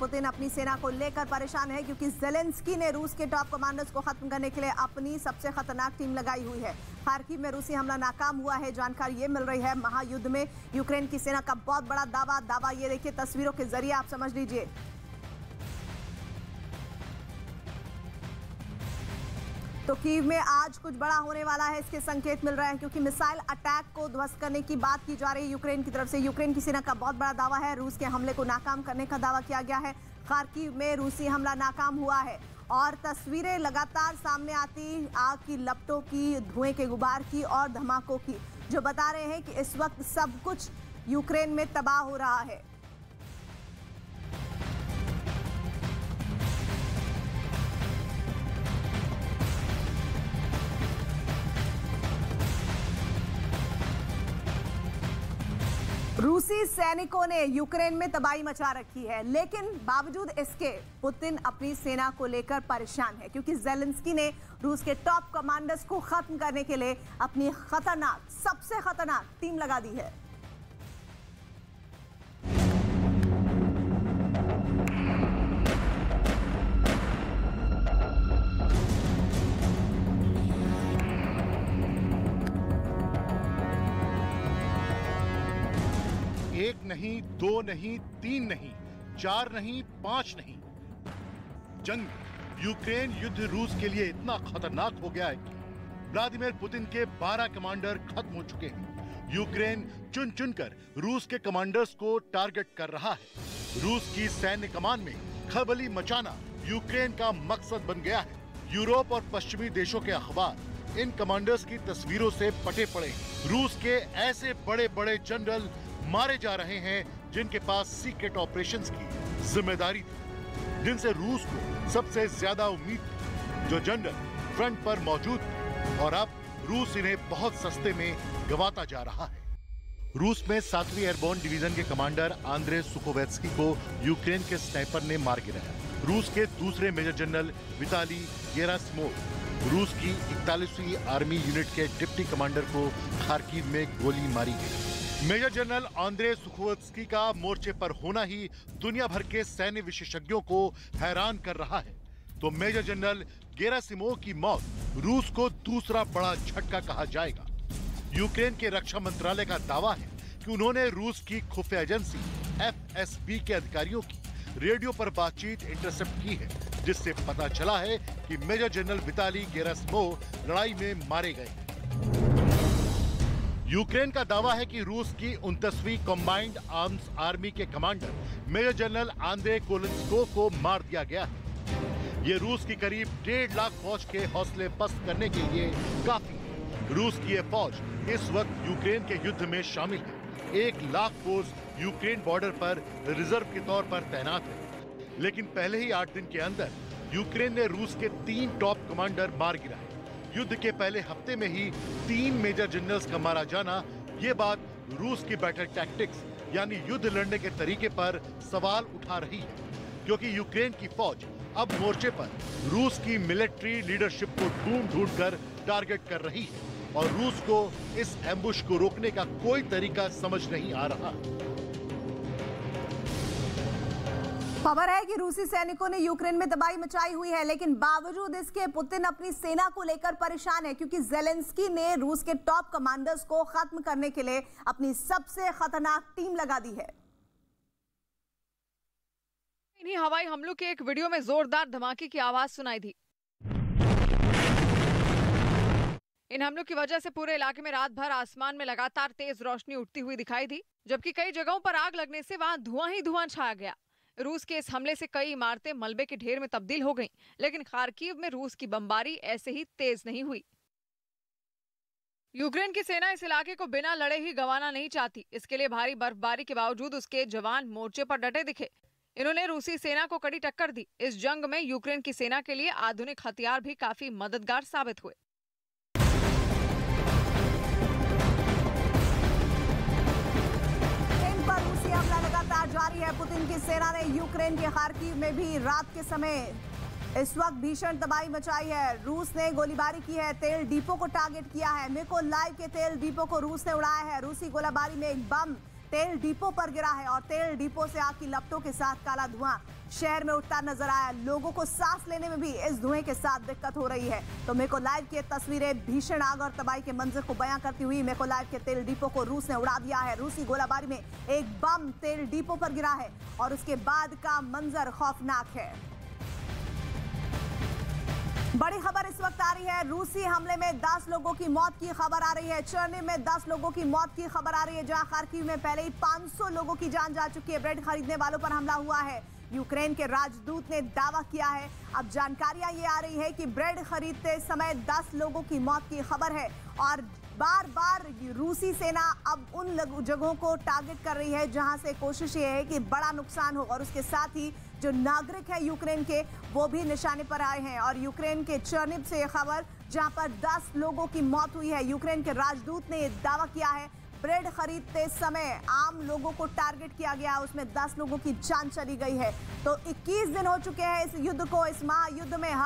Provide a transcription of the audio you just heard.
Putin अपनी सेना को लेकर परेशान है क्योंकि ज़ेलेंस्की ने रूस के टॉप कमांडर्स को खत्म करने के लिए अपनी सबसे खतरनाक टीम लगाई हुई है। खार्किव में रूसी हमला नाकाम हुआ है, जानकारी ये मिल रही है। महायुद्ध में यूक्रेन की सेना का बहुत बड़ा दावा ये देखिए तस्वीरों के जरिए आप समझ लीजिए। तो कीव में आज कुछ बड़ा होने वाला है, इसके संकेत मिल रहे हैं क्योंकि मिसाइल अटैक को ध्वस्त करने की बात की जा रही है यूक्रेन की तरफ से। यूक्रेन की सेना का बहुत बड़ा दावा है, रूस के हमले को नाकाम करने का दावा किया गया है। खार्किव में रूसी हमला नाकाम हुआ है और तस्वीरें लगातार सामने आती आग की लपटों की, धुएं के गुबार की और धमाकों की, जो बता रहे हैं कि इस वक्त सब कुछ यूक्रेन में तबाह हो रहा है। रूसी सैनिकों ने यूक्रेन में तबाही मचा रखी है, लेकिन बावजूद इसके पुतिन अपनी सेना को लेकर परेशान है क्योंकि ज़ेलेंस्की ने रूस के टॉप कमांडर्स को खत्म करने के लिए अपनी सबसे खतरनाक टीम लगा दी है। एक नहीं, दो नहीं, तीन नहीं, चार नहीं, पांच नहीं, जंग यूक्रेन युद्ध रूस के लिए इतना खतरनाक हो गया है कि व्लादिमीर पुतिन के 12 कमांडर खत्म हो चुके हैं। यूक्रेन चुन चुनकर रूस के कमांडर्स को टारगेट कर रहा है। रूस की सैन्य कमान में खलबली मचाना यूक्रेन का मकसद बन गया है। यूरोप और पश्चिमी देशों के अखबार इन कमांडर्स की तस्वीरों से पटे पड़े। रूस के ऐसे बड़े बड़े जनरल मारे जा रहे हैं जिनके पास सीक्रेट ऑपरेशंस की जिम्मेदारी थी, जिनसे रूस को सबसे ज्यादा उम्मीद थी, जो जनरल फ्रंट पर मौजूद थे, और अब रूस इन्हें बहुत सस्ते में गंवाता जा रहा है। रूस में 7वीं एयरबोर्न डिवीजन के कमांडर आंद्रे सुकोवेत्स्की को यूक्रेन के स्नाइपर ने मार गिराया। रूस के दूसरे मेजर जनरल विताली गेरासिमोव, रूस की 41वीं आर्मी यूनिट के डिप्टी कमांडर को खार्किव में गोली मारी गई। मेजर जनरल आंद्रे सुकोवेत्स्की का मोर्चे पर होना ही दुनिया भर के सैन्य विशेषज्ञों को हैरान कर रहा है, तो मेजर जनरल गेरासिमोव की मौत रूस को दूसरा बड़ा झटका कहा जाएगा। यूक्रेन के रक्षा मंत्रालय का दावा है कि उन्होंने रूस की खुफिया एजेंसी FSB के अधिकारियों की रेडियो पर बातचीत इंटरसेप्ट की है, जिससे पता चला है कि मेजर जनरल विताली गेरासिमोव लड़ाई में मारे गए। यूक्रेन का दावा है कि रूस की 29वीं कॉम्बाइंड आर्म्स आर्मी के कमांडर मेजर जनरल आंद्रे कोलेंस्को को मार दिया गया है। ये रूस की करीब 1.5 लाख फौज के हौसले पस्त करने के लिए काफी है। रूस की ये फौज इस वक्त यूक्रेन के युद्ध में शामिल है। 1 लाख फोर्स यूक्रेन बॉर्डर पर रिजर्व के तौर पर तैनात है, लेकिन पहले ही 8 दिन के अंदर यूक्रेन ने रूस के 3 टॉप कमांडर मार गिराए। युद्ध के पहले हफ्ते में ही 3 मेजर जनरल्स का मारा जाना, ये बात रूस की बैटल टैक्टिक्स यानी युद्ध लड़ने के तरीके पर सवाल उठा रही है, क्योंकि यूक्रेन की फौज अब मोर्चे पर रूस की मिलिट्री लीडरशिप को ढूंढ कर टारगेट कर रही है और रूस को इस एम्बुश को रोकने का कोई तरीका समझ नहीं आ रहा। खबर है कि रूसी सैनिकों ने यूक्रेन में तबाही मचाई हुई है, लेकिन बावजूद इसके पुतिन अपनी सेना को लेकर परेशान है क्योंकि ज़ेलेंस्की ने रूस के टॉप कमांडर्स को खत्म करने के लिए अपनी सबसे खतरनाक टीम लगा दी है। इन्हीं हवाई हमलों के एक वीडियो में जोरदार धमाके की आवाज सुनाई दी। इन हमलों की वजह से पूरे इलाके में रात भर आसमान में लगातार तेज रोशनी उठती हुई दिखाई दी, जबकि कई जगहों पर आग लगने से वहां धुआं ही धुआं छाया गया। रूस के इस हमले से कई इमारतें मलबे के ढेर में तब्दील हो गईं, लेकिन खार्किव में रूस की बमबारी ऐसे ही तेज नहीं हुई। यूक्रेन की सेना इस इलाके को बिना लड़े ही गंवाना नहीं चाहती। इसके लिए भारी बर्फबारी के बावजूद उसके जवान मोर्चे पर डटे दिखे। इन्होंने रूसी सेना को कड़ी टक्कर दी। इस जंग में यूक्रेन की सेना के लिए आधुनिक हथियार भी काफी मददगार साबित हुए। रूसी हमला लगातार जारी है। पुतिन पुतिन की सेना ने यूक्रेन के खार्किव में भी रात के समय इस वक्त भीषण तबाही मचाई है। रूस ने गोलीबारी की है, तेल डिपो को टारगेट किया है। मिकोलाइव के तेल डिपो को रूस ने उड़ाया है। रूसी गोलीबारी में एक बम तेल डिपो पर गिरा है और तेल डिपो से आग की लपटों के साथ काला धुआं शहर में उठता नजर आया। लोगों को सांस लेने में भी इस धुएं के साथ दिक्कत हो रही है। तो मिकोलाइव की तस्वीरें भीषण आग और तबाही के मंजर को बयां करती हुई। मिकोलाइव के तेल डिपो को रूस ने उड़ा दिया है। रूसी गोलाबारी में एक बम तेल डिपो पर गिरा है और उसके बाद का मंजर खौफनाक है। बड़ी खबर इस वक्त आ रही है। रूसी हमले में 10 लोगों की मौत की खबर आ रही है। चर्निव में 10 लोगों की मौत की खबर आ रही है, जहां खार्किव में पहले ही 500 लोगों की जान जा चुकी है। ब्रेड खरीदने वालों पर हमला हुआ है, यूक्रेन के राजदूत ने दावा किया है। अब जानकारियां ये आ रही है कि ब्रेड खरीदते समय 10 लोगों की मौत की खबर है और बार बार रूसी सेना अब उन जगहों को टारगेट कर रही है जहां से कोशिश ये है कि बड़ा नुकसान हो और उसके साथ ही जो नागरिक है यूक्रेन के वो भी निशाने पर आए हैं। और यूक्रेन के चर्निव से खबर, जहां पर 10 लोगों की मौत हुई है। यूक्रेन के राजदूत ने दावा किया है ब्रेड खरीदते समय आम लोगों को टारगेट किया गया, उसमें 10 लोगों की जान चली गई है। तो 21 दिन हो चुके हैं इस युद्ध को। इस महायुद्ध में